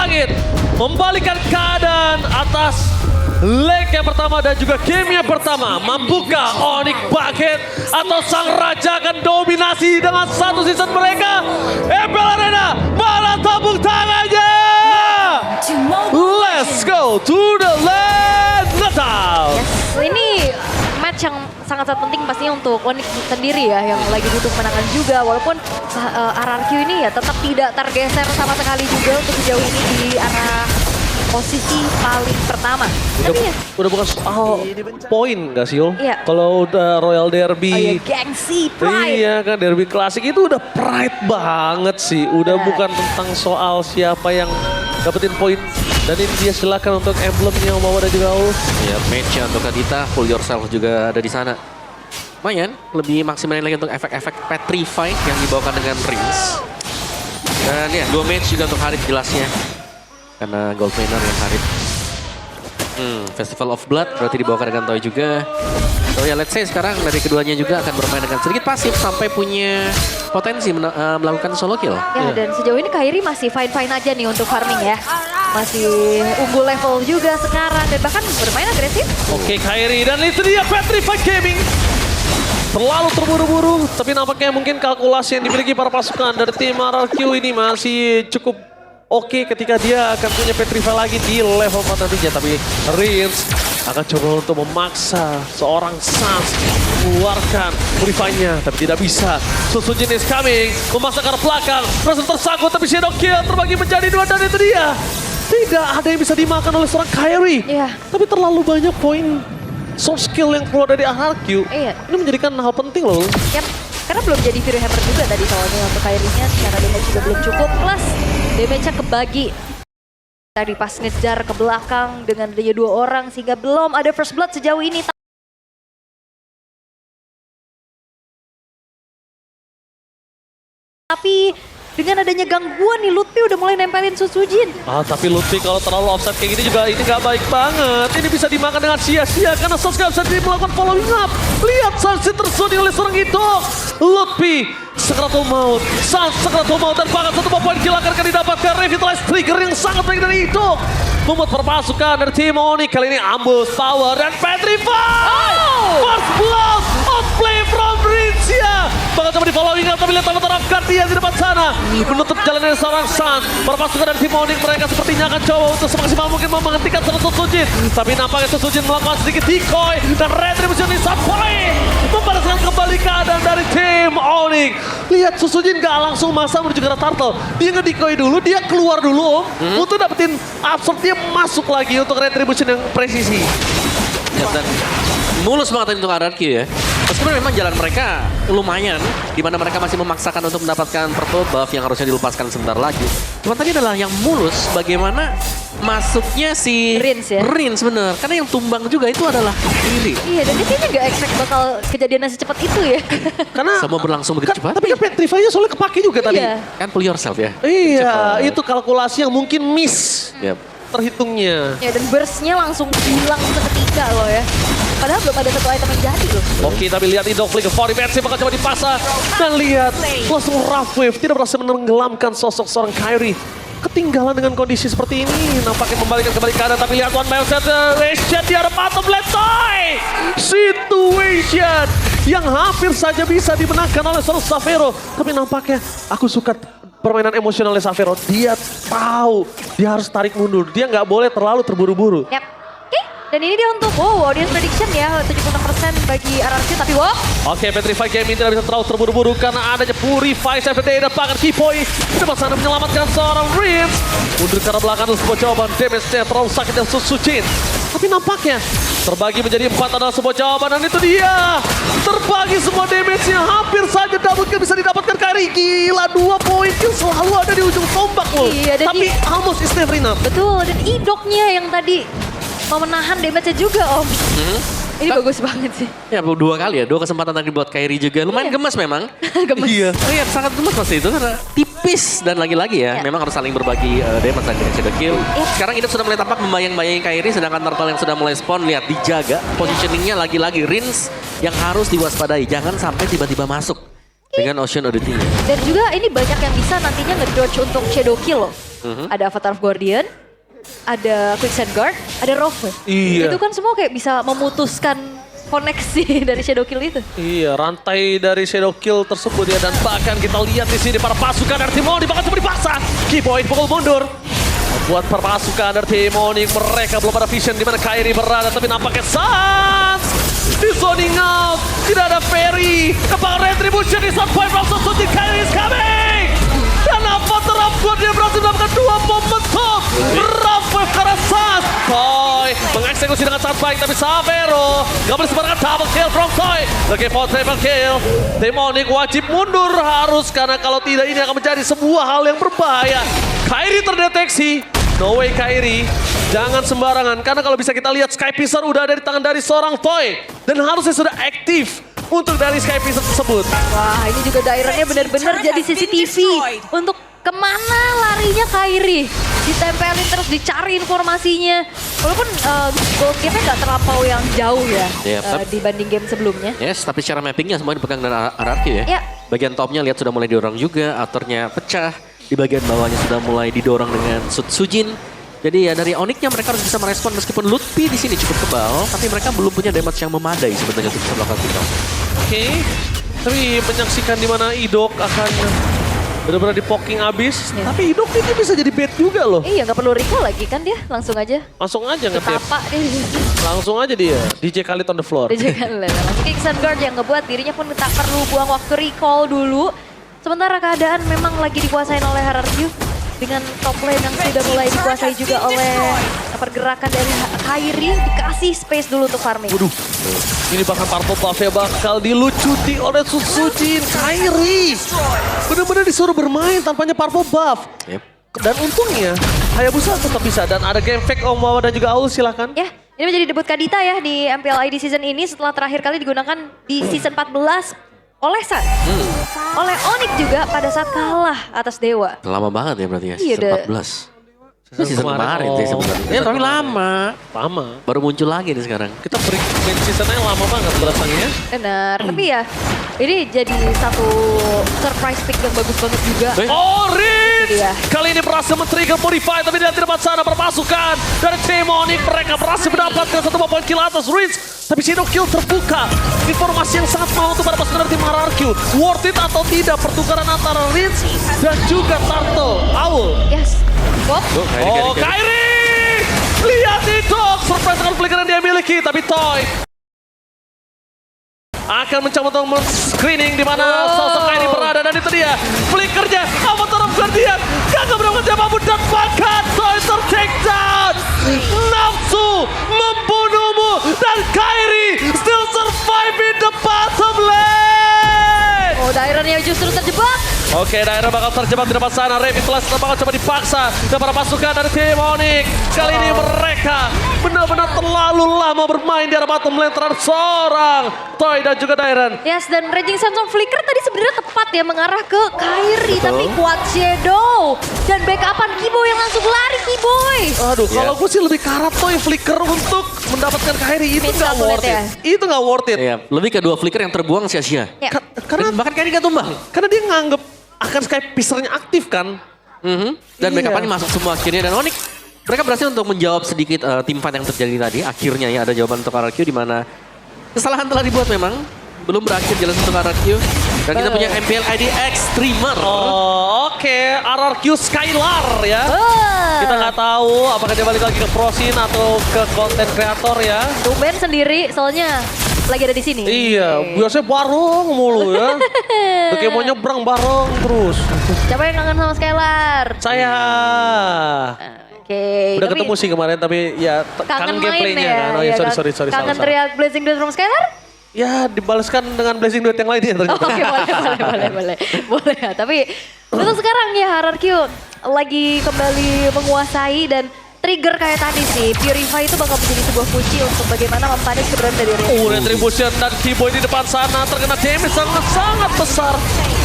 Bucket membalikan keadaan atas leg yang pertama dan juga game yang pertama. Mampukah Onyx Bucket atau Sang Raja akan dominasi dengan satu season mereka? MPL Arena, mana tepuk tangannya? Let's go to the land knockout. Yes, ini match yang sangat-sangat penting pastinya untuk Onyx sendiri ya, yang lagi butuh kemenangan juga. Walaupun RRQ ini ya tetap tidak tergeser sama sekali juga untuk sejauh ini di arah posisi paling pertama. Udah bukan soal poin gak sih, Yul? Iya. Kalau udah Royal Derby. Oh iya, gengsi, pride. Iya kan, Derby klasik itu udah pride banget sih. Udah bukan tentang soal siapa yang dapetin poin. Dan ini dia silakan untuk emblemnya Omawa dan juga Ulf. Ya, match untuk Kadita, Full Yourself juga ada di sana. Lumayan, lebih maksimalin lagi untuk efek-efek Petrify yang dibawakan dengan Rings. Dan ya, 2 match juga untuk Harith jelasnya. Karena gold winner yang Harith. Festival of Blood berarti dibawakan dengan Toy juga. So ya, let's say sekarang dari keduanya juga akan bermain dengan sedikit pasif sampai punya potensi melakukan solo kill. Ya, dan sejauh ini Kairi masih fine-fine aja nih untuk farming ya. Masih unggul level juga sekarang dan bahkan bermain agresif. Oke, Kairi dan itu dia Petrified Gaming. Terlalu terburu-buru, tapi nampaknya mungkin kalkulasi yang dimiliki para pasukan dari tim RRQ ini masih cukup oke ketika dia akan punya Petrify lagi di level 4 nantinya. Tapi Rins akan coba untuk memaksa seorang Sans mengeluarkan Purify-nya, tapi tidak bisa. Susu jenis coming, memaksa ke arah belakang. Pressure tersangkut, tapi Shadow Kill terbagi menjadi 2 dan itu dia. Tidak ada yang bisa dimakan oleh seorang Kairi. Iya. Tapi terlalu banyak poin soft skill yang keluar dari RRQ. Iya. Ini menjadikan hal penting loh. Yap. Karena belum jadi Fury Hammer juga tadi soalnya untuk Kairi-nya, secara damage juga belum cukup. Plus damage-nya kebagi. Tadi pas ngejar ke belakang dengan adanya 2 orang sehingga belum ada first blood sejauh ini. Tapi dengan adanya gangguan nih Lutfi udah mulai nempelin Susujin. Tapi Lutfi kalau terlalu offset kayak gini juga ini nggak baik banget. Ini bisa dimakan dengan sia-sia karena Sans nggak bisa melakukan following up. Lihat Sans tersuding oleh seorang itu. Lutfi Sakratul Maut, Sans Sakratul Maut dan bahkan 1 poin kill akan didapatkan. Revitalize trigger yang sangat baik dari itu. Membuat perpasukan dari tim Onyx kali ini ambush power dan Petrify. First blood outplay from Rinsia. Bahkan coba di following up tapi lihat teman-teman Guardian di depan sana. Menutup jalan dari seorang Sans. Perpasukan dari tim Onyx mereka sepertinya akan coba untuk semaksimal mungkin menghentikan Susujin. Tapi nampaknya Susujin melakukan sedikit decoy dan retribution di sub point. Membalaskan kembali keadaan dari tim Onyx. Lihat Susujin gak langsung masa menuju ke arah Turtle. Dia nge-decoy dulu, dia keluar dulu untuk dapetin absorb, dia masuk lagi untuk retribution yang presisi. Ya, dan mulus banget untuk RRQ ya. Meskipun memang jalan mereka lumayan, di mana mereka masih memaksakan untuk mendapatkan purple buff yang harusnya dilepaskan sebentar lagi. Cuma tadi adalah yang mulus bagaimana masuknya si Rins ya? Rins bener, karena yang tumbang juga itu adalah Lily. Iya, dan dia kayaknya gak expect bakal kejadiannya secepat itu ya. Karena Semua berlangsung begitu cepat. Tapi kan Petrify-nya soalnya kepake juga tadi. Iya. Kan pull yourself ya. Iya, Cepat. itu kalkulasi yang mungkin miss Yap. terhitungnya. Ya, dan burst-nya langsung hilang seketika loh ya. Padahal belum ada satu item yang jadi loh. Oke, tapi lihat Idol Flick ke 40 Bensi bakal coba dipasang. Dan lihat langsung Rough Wave tidak berhasil menenggelamkan sosok seorang Kairi. Ketinggalan dengan kondisi seperti ini. Nampaknya membalikan kembali keadaan. Tapi lihat one mindset situation di arah bottom left side. Situation yang hampir saja bisa dimenangkan oleh seorang Xavero. Tapi nampaknya aku suka permainan emosionalnya Xavero. Dia tahu dia harus tarik mundur. Dia nggak boleh terlalu terburu-buru. Yap. Oke, dan ini dia untuk audience prediction ya, 76% bagi RRQ, tapi Oke, Petrify Gaming tidak bisa terlalu terburu-buru karena adanya Purify Saturday dan bahkan Kipoi di depan sana menyelamatkan seorang Rins. Mundur ke arah belakang untuk sebuah jawaban, damage-nya terlalu sakit dan Susujin. Tapi nampaknya terbagi menjadi 4 adalah sebuah jawaban dan itu dia. Terbagi semua damage-nya hampir saja double kill bisa didapatkan Kairi. Gila, 2 poin kill selalu ada di ujung tombak loh. Iya, dan tapi almost is never enough. betul, dan idoknya yang tadi mau menahan damage-nya juga Om. Ini bagus banget sih. Ya 2 kali ya, 2 kesempatan tadi buat Kairi juga. Lumayan gemes memang. Gemes. Iya. Iya, sangat gemes pasti itu karena tipis dan lagi-lagi ya, memang harus saling berbagi damage dan shadow kill. Sekarang Idok sudah mulai tampak membayang-bayangi Kairi, sedangkan Turtle yang sudah mulai spawn, lihat dijaga positioningnya lagi-lagi. Rins yang harus diwaspadai, jangan sampai tiba-tiba masuk dengan Ocean Oddity. Dan juga ini banyak yang bisa nantinya ngedodge untuk shadow kill loh. ada Avatar of Guardian, ada Quicksand Guard, ada Rogue. Iya. Itu kan semua kayak bisa memutuskan koneksi dari Shadow Kill itu. Iya, rantai dari Shadow Kill tersebut ya, dan bahkan kita lihat di sini para pasukan dari tim Onyx bahkan cuma dipaksa. Keyboy pukul mundur. Buat para pasukan dari tim Onyx, mereka belum ada vision di mana Kairi berada, tapi nampaknya Sans di zoning out. Tidak ada Ferry. Apakah Retribution di saat point from Suzuki, Kairi is coming. Dan Avatar of God dia berhasil mendapatkan 2 momentum. Rafael karena Sans. Toy mengeksekusi dengan sangat baik, tapi Savero gak boleh sembarangan double kill from Toy. Lagi for triple kill. Tim Onyx wajib mundur harus, karena kalau tidak ini akan menjadi sebuah hal yang berbahaya. Kairi terdeteksi. No way Kairi, jangan sembarangan. Karena kalau bisa kita lihat Sky Piercer udah ada di tangan dari seorang Toy. Dan harusnya sudah aktif untuk dari Sky Piercer tersebut. Wah, ini juga daerahnya benar-benar jadi CCTV. Untuk kemana larinya Kairi. Ditempelin terus, dicari informasinya. Walaupun goal game-nya nggak terlampau yang jauh ya dibanding game sebelumnya. Yes, tapi secara mappingnya semua dipegang dari RRQ ya. Ya. Bagian topnya lihat sudah mulai didorong juga, outernya pecah. Di bagian bawahnya sudah mulai didorong dengan Sujin. Jadi ya dari Onyx-nya mereka harus bisa merespon meskipun Lutfi di sini cukup tebal, tapi mereka belum punya damage yang memadai sebenarnya untuk bisa melakukan pick up. Oke, tapi menyaksikan di mana Idok akan benar-benar di-poking abis. Ya. Tapi Idok ini bisa jadi bait juga loh. Iya, nggak perlu recall lagi kan dia, langsung aja. Langsung aja ngetip. Tapak dia. Langsung aja dia. DJ Khalid on the floor. Dia juga langsung Quicksand Guard yang ngebuat dirinya pun tak perlu buang waktu recall dulu. Sementara keadaan memang lagi dikuasain oleh RRQ dengan top lane yang sudah mulai dikuasai juga oleh pergerakan dari Kairi. Dikasih space dulu untuk farming. Waduh, ini bahkan Purple Buff-nya bakal dilucuti oleh Sujin. Kairi benar-benar disuruh bermain tanpanya Purple Buff. Yep. Dan untungnya Hayabusa tetap bisa. Dan ada game fake Om Wawa dan juga Aul, silakan. Ya, ini menjadi debut Kadita ya di MPL ID season ini setelah terakhir kali digunakan di season 14 oleh Sun. Oleh Onyx juga pada saat kalah atas Dewa. Lama banget ya berarti ya, Iya, season 14. Season kemarin sih sebenarnya. Ya tapi lama. Lama. Baru muncul lagi nih sekarang. Kita break main seasonnya lama banget berasanya ya. Benar, tapi ya ini jadi satu surprise pick yang bagus banget juga. Orange! Itu dia. Kali ini berhasil men-trigger Purify, tapi di tempat sana perpasukan dari tim Onyx. Mereka berhasil mendapatkan 1 poin kill atas Rinse. Tapi Shadow Kill terbuka. Informasi yang sangat mahal untuk para pasukan dari tim RRQ. Worth it atau tidak pertukaran antara Rinse dan juga Turtle. Aul. Yes. Bob. Oh, Kairi! Lihat itu! Surprise dengan flicker yang dia miliki, tapi Toy akan mencoba untuk screening di mana sosok Kairi berada, dan itu dia flickernya Avatar of Guardian. Gak berapa siapapun dan bahkan Toy ter-take down. Nafsu membunuhmu dan Kairi still survive in the bottom lane. Oh, Dairon-nya justru terjebak. Oke, daerah bakal terjebak di depan sana. Revitalize bakal coba dipaksa dan para pasukan dari tim Onyx. Kali ini mereka benar-benar terlalu lama bermain di arah bottom lane terhadap seorang Toy dan juga Dairon. Yes, dan Raging Sands on Flicker tadi sebenarnya tepat ya mengarah ke Kairi. Tapi kuat Shadow. Dan backupan Keyboy yang langsung lari Keyboy. Aduh, kalau gue sih lebih karap Toy flicker untuk mendapapkan Kairi. Itu Mid nggak satu worth net it. ya? Itu nggak worth it. Iya, lebih ke 2 flicker yang terbuang sia-sia. Ya. Karena Bahkan Kairi gak tumbang. karena dia nganggep akan Sky Piercer-nya aktif kan. Dan Iya. backup-nya masuk semua akhirnya, dan Onyx mereka berhasil untuk menjawab sedikit tim fight yang terjadi tadi. Akhirnya ya ada jawaban untuk RRQ di mana kesalahan telah dibuat memang. Belum berakhir jelas untuk RRQ. Dan kita punya MPL ID Extremer. Oh, oke. RRQ Skylar ya. Wah. Kita nggak tahu apakah dia balik lagi ke Prosin atau ke konten kreator ya. Tumben sendiri soalnya lagi ada di sini. Iya, biasanya bareng mulu ya. Udah kayak mau nyebrang bareng terus. Siapa yang kangen sama Skylar? Saya Oke. udah tapi ketemu sih kemarin, tapi ya kangen main gameplaynya ya. kan. Oh iya, Ya, sorry. Kangen salah. teriak Blazing Duet from Skylar? Ya dibalaskan dengan Blazing Duet yang lainnya ternyata. Oke, boleh. Boleh ya, tapi untuk sekarang ya RRQ lagi kembali menguasai dan trigger kayak tadi sih. Purify itu bakal menjadi sebuah kunci untuk bagaimana mempanis keberadaan dari Rinse. Retribution dan Keyboy di depan sana terkena damage sangat besar.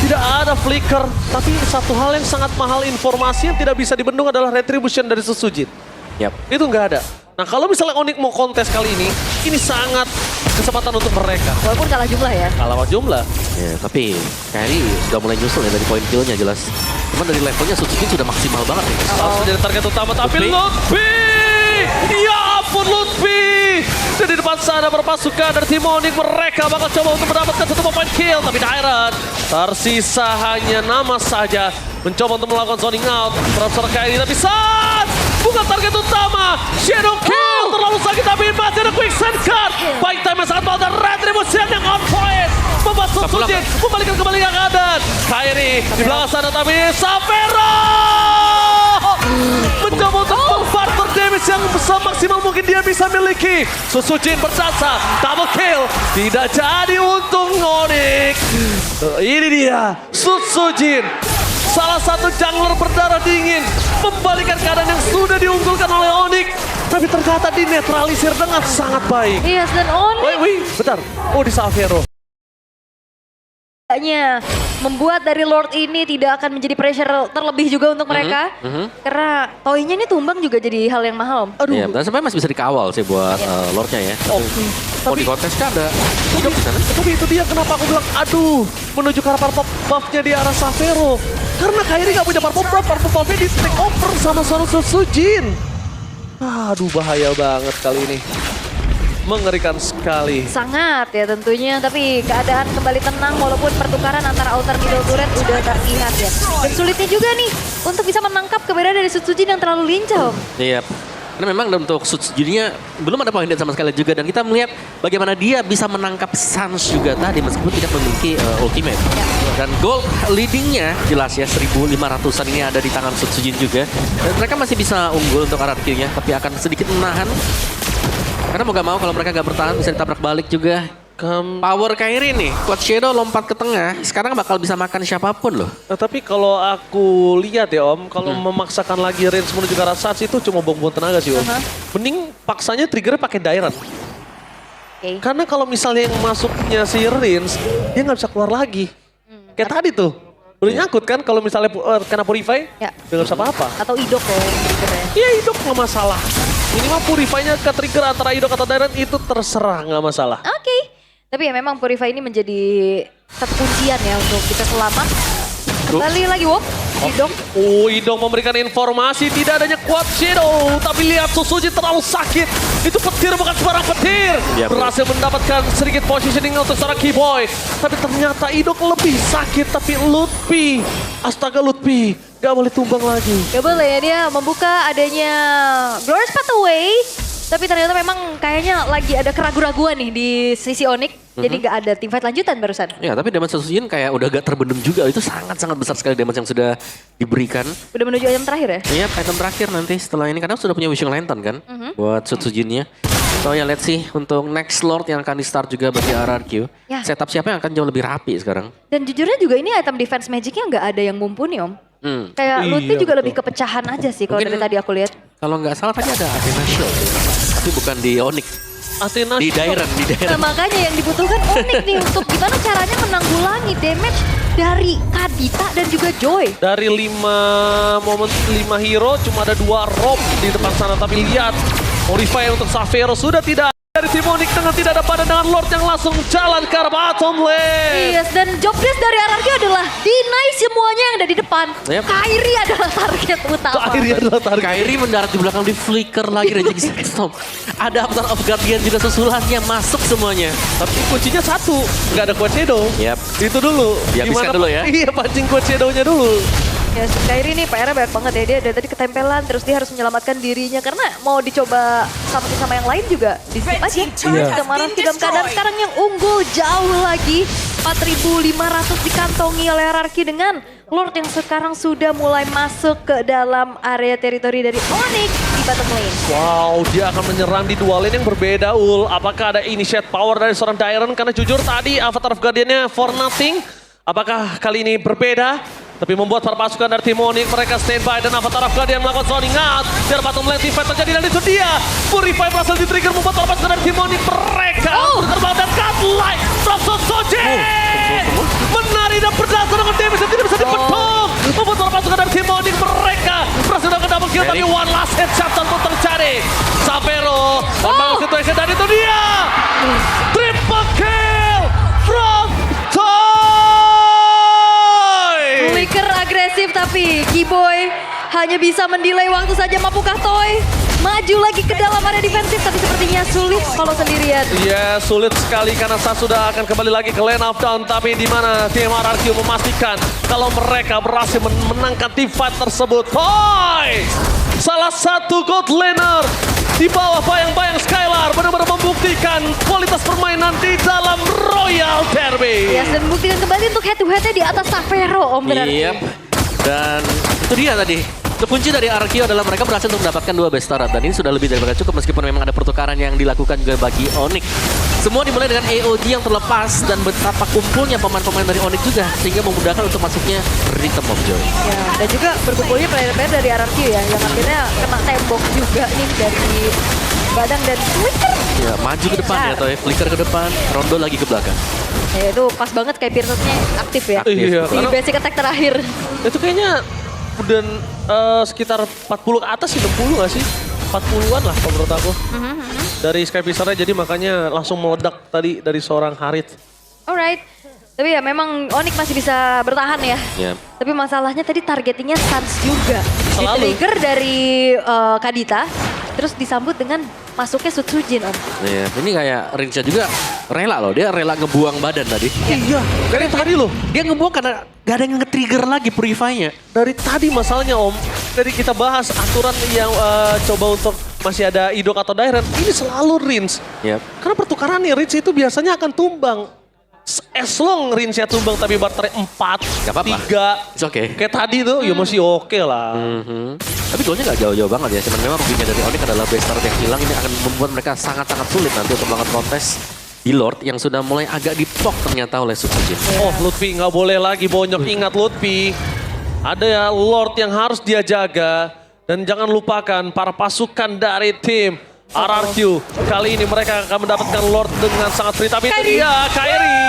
Tidak ada flicker, tapi satu hal yang sangat mahal informasi yang tidak bisa dibendung adalah Retribution dari Sujin. Yap. Itu nggak ada. Nah kalau misalnya Onyx mau kontes kali ini sangat kesempatan untuk mereka. Walaupun kalah jumlah ya. Kalah jumlah. Ya, tapi Kairi sudah mulai nyusul ya dari poin killnya jelas. Cuman dari levelnya Suzuki sudah maksimal banget nih. Langsung jadi target utama, tapi Lutfi. Lutfi! Ya ampun Lutfi! Dan di depan sana berpasukan dari tim Onyx, mereka bakal coba untuk mendapatkan satu point kill. Tapi Dairon tersisa hanya nama saja. Mencoba untuk melakukan zoning out. Transfer kayak ini, tapi saat bukan target utama. Shadow kill, terlalu sakit tapi masih ada quicksand card. Baik time yang sangat baik dan retribution yang on point. Membuat Sutsujin membalikan kembali keadaan. Kairi di belakang sana tapi Xavero mencoba untuk membarter damage yang semaksimal mungkin dia bisa miliki. Sutsujin berjasa, double kill. Tidak jadi untung Onyx. Ini dia, Sutsujin. Salah satu jungler berdarah dingin. Membalikan keadaan yang sudah diunggulkan oleh Onyx. Tapi ternyata dinetralisir dengan sangat baik. Yes, dan Onyx Wih, bentar. Oh, di Xavero. hanya membuat dari Lord ini tidak akan menjadi pressure terlebih juga untuk mereka. Karena toynya ini tumbang juga jadi hal yang mahal. Aduh. Iya, dan sebenarnya masih bisa dikawal sih buat Lordnya ya. Oke. Mau di kontes kan ada hidup di sana. Tapi itu dia kenapa aku bilang aduh menuju ke arah purple buff-nya di arah Xavero. Karena Kairi gak punya purple buff-nya di take over sama seorang Sutsujin. Aduh bahaya banget kali ini. Mengerikan sekali. Sangat ya tentunya, tapi keadaan kembali tenang walaupun pertukaran antara outer middle turret udah terlihat ya. Dan sulitnya juga nih untuk bisa menangkap keberadaan dari Sutsujin yang terlalu lincah. Iya. Karena memang untuk Sutsujinnya belum ada point dead sama sekali juga. Dan kita melihat bagaimana dia bisa menangkap Sans juga tadi meskipun tidak memiliki ultimate. Dan gold leadingnya jelas ya 1.500an ini ada di tangan Sutsujin juga. Dan mereka masih bisa unggul untuk RRQ-nya tapi akan sedikit menahan. Karena mau gak mau kalau mereka gak bertahan bisa ditabrak balik juga. Power Kairi nih, Cloud Shadow lompat ke tengah, sekarang bakal bisa makan siapapun loh. Nah, tapi kalau aku lihat ya Om, kalau memaksakan lagi range menuju ke arah Sans itu cuma buang-buang tenaga sih Om. Mending paksanya triggernya pakai Dairon. Karena kalau misalnya yang masuknya si Rins, dia nggak bisa keluar lagi. Kayak tadi tuh, udah nyangkut kan kalau misalnya kena Purify, Ya. dia nggak bisa apa-apa. Atau Idok ya. Iya Idok nggak masalah. Minimal Purify-nya ke trigger antara Idok atau Dairon itu terserah nggak masalah. Oke. Tapi ya memang Purify ini menjadi satu kuncian ya untuk kita selamat. Kembali lagi Wop. Idok. Oh, Idong memberikan informasi tidak adanya Quad Shadow. Tapi lihat Sutsujin terlalu sakit. Itu petir bukan sembarang petir. Ya, Berhasil mendapatkan sedikit positioning untuk seorang Keyboy. Tapi ternyata Idong lebih sakit. Tapi Lutfi, astaga Lutfi, gak boleh tumbang lagi. Gak boleh ya, dia membuka adanya Glorious Pathway. Tapi ternyata memang kayaknya lagi ada keraguan-raguan nih di sisi Onyx. Jadi gak ada teamfight lanjutan barusan. Ya tapi damage Sutsujin kayak udah gak terbendung juga. Itu sangat-sangat besar sekali damage yang sudah diberikan. Udah menuju item terakhir ya? Iya, item terakhir nanti setelah ini. Karena sudah punya Wishing Lantern kan buat Sutsujinnya. So ya let's see untuk next Lord yang akan di start juga bagi RRQ. Ya. Setup siapa yang akan jauh lebih rapi sekarang. Dan jujurnya juga ini item defense magicnya nggak ada yang mumpuni Om. Kayak Iya, Lutfi juga betul. lebih ke pecahan aja sih kalau Mungkin- dari tadi aku lihat. Kalau nggak salah tadi ada Athena Shield. Tapi bukan di Onyx. Athena Di Dairon, di Nah Dairon. makanya yang dibutuhkan Onyx nih untuk gimana caranya menanggulangi damage dari Kadita dan juga Joy. Dari 5 hero cuma ada 2 rob di depan sana. Tapi lihat, Purify untuk Xavero sudah tidak dari tim Onyx dengan tidak ada pada dengan Lord yang langsung jalan ke arah bottom lane. Yes, dan job desk dari RRQ adalah deny semuanya yang ada di depan. Yep. Kairi adalah target utama. Kairi adalah target. Kairi mendarat di belakang di flicker lagi dan jadi Sandstorm. Ada Avatar of Guardian juga susulannya masuk semuanya. Tapi kuncinya satu, nggak ada Quad Shadow. Yap. Itu dulu. Dihabiskan dulu ya. Iya, pancing Quad Shadow-nya dulu. Ya, Kairi nih PR-nya banyak banget ya. Dia dari tadi ketempelan, terus dia harus menyelamatkan dirinya. Karena mau dicoba sama yang lain juga di skip aja. Iya. Kemarin dalam keadaan sekarang yang unggul jauh lagi. 4.500 dikantongi oleh RRQ dengan Lord yang sekarang sudah mulai masuk ke dalam area teritori dari Onyx di bottom lane. Wow, dia akan menyerang di dua lane yang berbeda, Ul. Apakah ada initiate power dari seorang Dairon? Karena jujur tadi Avatar of Guardian-nya for nothing. Apakah kali ini berbeda? Tapi membuat para pasukan dari tim Onyx mereka standby dan Avatar of Guardian melakukan zoning out. Dari bottom lane team fight terjadi dan itu dia. Purify berhasil di-trigger membuat para pasukan dari tim Onyx mereka terbang dan godlike from Sutsujin. Menari dan berdasar dengan damage yang tidak bisa dipetung. Membuat para pasukan dari tim Onyx mereka berhasil melakukan double kill tapi one last headshot tentu terjadi. Xavero membangun situation dan itu dia. Triple kill from Toy. Flicker agresif tapi Tapi Keyboy hanya bisa mendelay waktu saja. Mampukah Toy maju lagi ke dalam area defensif, tapi sepertinya sulit kalau sendirian. Ya, sulit sekali karena Sas sudah akan kembali lagi ke lane of down. Tapi di mana tim RRQ memastikan kalau mereka berhasil menangkan team fight tersebut. Toy! Salah satu gold laner di bawah bayang-bayang Skylar benar-benar membuktikan kualitas permainan di dalam Royal Derby. Ya, dan membuktikan kembali untuk head to head-nya di atas Savero, Om berarti. Yep. Dan itu dia tadi. Kunci dari RRQ adalah mereka berhasil untuk mendapatkan 2 best turret. Dan ini sudah lebih daripada cukup meskipun memang ada pertukaran yang dilakukan juga bagi Onyx. Semua dimulai dengan AOG yang terlepas dan betapa kumpulnya pemain-pemain dari Onyx juga. Sehingga memudahkan untuk masuknya Rhythm of Joy. Ya, dan juga berkumpulnya player-player dari RRQ ya, yang akhirnya kena tembok juga nih dari Badang dan Flicker. Ya, maju ke depan ya, Toy. Flicker ke depan, Rondo lagi ke belakang. Ya, itu pas banget kayak Pearson-nya aktif ya. Iya, Di karena basic attack terakhir. itu kayaknya udah sekitar 40 ke atas sih, 60 gak sih? 40-an lah kalau menurut aku. Dari Sky Pisarnya, jadi makanya langsung meledak tadi dari seorang Harith. Alright. Tapi ya memang Onyx masih bisa bertahan ya. Yep. Tapi masalahnya tadi targetingnya Suns juga. Di Selalu. trigger dari Kadita. Terus disambut dengan masuknya Sutsujin, Om. Iya, ini kayak Rincha juga rela loh. Dia rela ngebuang badan tadi. Iya, dari tadi loh. Dia ngebuang karena gak ada yang nge-trigger lagi Purify-nya. Dari tadi masalahnya Om, dari kita bahas aturan yang coba untuk masih ada idok atau direct, ini selalu rinse. Yep. Karena pertukaran nih, rinse itu biasanya akan tumbang. As long rinse-nya tumbang tapi baterai 4, Gak apa-apa. 3. It's okay. Kayak tadi tuh, ya masih oke lah. Tapi goalnya gak jauh-jauh banget ya. Cuman memang ruginya dari Onyx adalah base turret yang hilang. Ini akan membuat mereka sangat-sangat sulit nanti untuk melakukan protes di Lord yang sudah mulai agak dipok ternyata oleh Sutsujin. Oh, Lutfi nggak boleh lagi bonyok. Ingat Lutfi, ada ya Lord yang harus dia jaga. Dan jangan lupakan para pasukan dari tim RRQ. Kali ini mereka akan mendapatkan Lord dengan sangat free. Tapi itu dia, Kairi.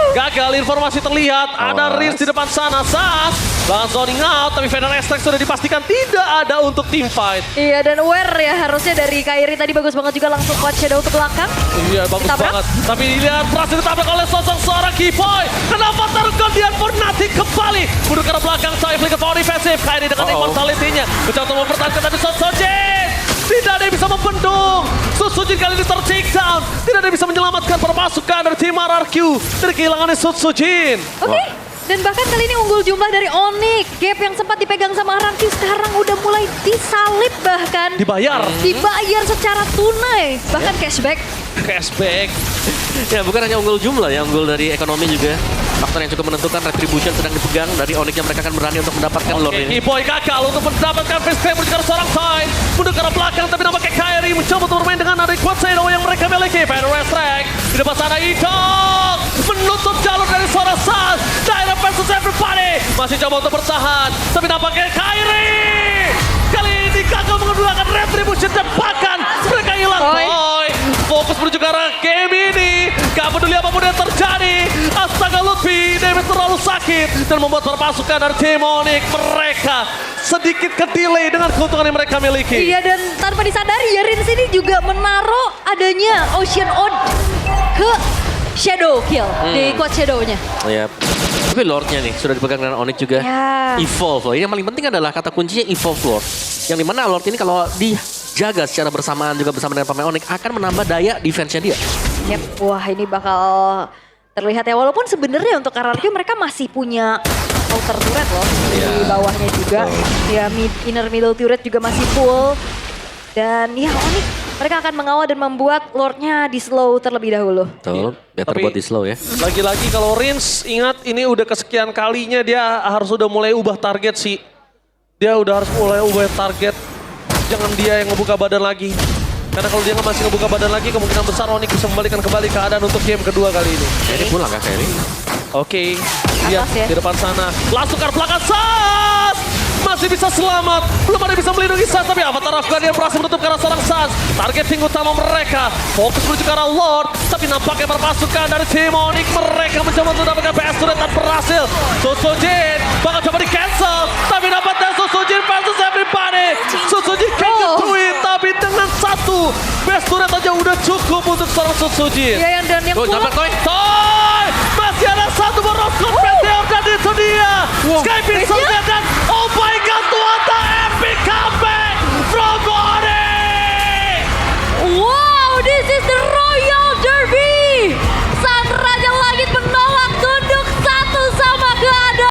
Gagal, informasi terlihat. Ada Riz di depan sana. Sas, bahkan zoning out. Tapi Fener Extract sudah dipastikan tidak ada untuk team fight. Iya, dan aware ya harusnya dari Kairi tadi bagus banget juga langsung quad shadow ke belakang. Iya, bagus Ditabrak. banget. Tapi dilihat berhasil ditabrak oleh sosok seorang Keyboy. Kenapa taruh gantian Fornati kembali? Mundur ke belakang, saya flicker power defensive. Kairi dengan immortality-nya. Mencoba untuk mempertahankan tapi Sutsujin tidak ada yang bisa membendung. Sutsujin kali ini take down. Tidak ada yang bisa menyelamatkan perpasukan dari tim RRQ dari kehilangannya Sutsujin. Oke. Dan bahkan kali ini unggul jumlah dari Onyx. Gap yang sempat dipegang sama RRQ sekarang udah mulai disalip bahkan. Dibayar. Dibayar secara tunai. Bahkan cashback. Cashback. Ya bukan hanya unggul jumlah ya, unggul dari ekonomi juga. Faktor yang cukup menentukan retribution sedang dipegang dari Onyx yang mereka akan berani untuk mendapatkan Lord ini. Keyboy gagal untuk mendapatkan face claim menuju ke seorang side. Mundur ke belakang tapi nampaknya Kairi mencoba untuk bermain dengan ada quad shadow yang mereka miliki. Fener Extract di depan sana Idok menutup jalur dari seorang Sas. Direct versus everybody. Masih coba untuk bertahan. Tapi nampaknya Kairi kali ini gagal menggunakan retribution dan bahkan mereka hilang. Boy, fokus menuju ke arah game ini. Gak peduli apapun yang terjadi. Astaga Lutfi, Davis terlalu sakit. Dan membuat perpasukan dari tim Onyx mereka sedikit ke-delay dengan keuntungan yang mereka miliki. Iya, dan tanpa disadari ya Rins ini juga menaruh adanya Ocean Ode ke Shadow Kill di quad shadow-nya. Ya. Tapi Lordnya nih sudah dipegang dengan Onyx juga. Ya. Evolve loh. Yang paling penting adalah kata kuncinya Evolve Lord. Yang dimana Lord ini kalau dijaga secara bersamaan juga bersama dengan pemain Onyx akan menambah daya defense-nya dia. Yep. Wah, ini bakal terlihat ya. Walaupun sebenarnya untuk RRQ mereka masih punya outer turret loh di bawahnya juga. Ya, inner middle turret juga masih full. Dan ya Onyx mereka akan mengawal dan membuat Lordnya di slow terlebih dahulu. Betul, better Tapi- buat di slow ya. Lagi-lagi kalau Rins, ingat ini udah kesekian kalinya dia harus udah mulai ubah target sih. Dia udah harus mulai ubah target. Jangan dia yang ngebuka badan lagi. Karena kalau dia masih ngebuka badan lagi, kemungkinan besar Onyx bisa membalikan kembali keadaan untuk game kedua kali ini. Ini pulang kah kayak ini? Oke, dia Atas ya. di depan sana. Langsung ke belakang Sas! Masih bisa selamat. Belum ada yang bisa melindungi Sas, tapi Avatar of Guardian berhasil menutup ke arah seorang Sas. Targeting utama mereka. Fokus menuju ke arah Lord. Tapi nampaknya perpasukan dari tim Onyx. Mereka mencoba untuk mendapatkan PS turret dan berhasil. Sutsujin bakal coba di cancel. Tapi dapatnya Sutsujin versus everybody. Sutsujin can do it. Tapi dengan satu PS turret aja udah cukup untuk seorang Sutsujin. Ya, dan yang Oh, pulang dapat Toy. Toy! Masih ada satu boros konversi dan itu dia. Sky Pixel dan oh my god, what the epic comeback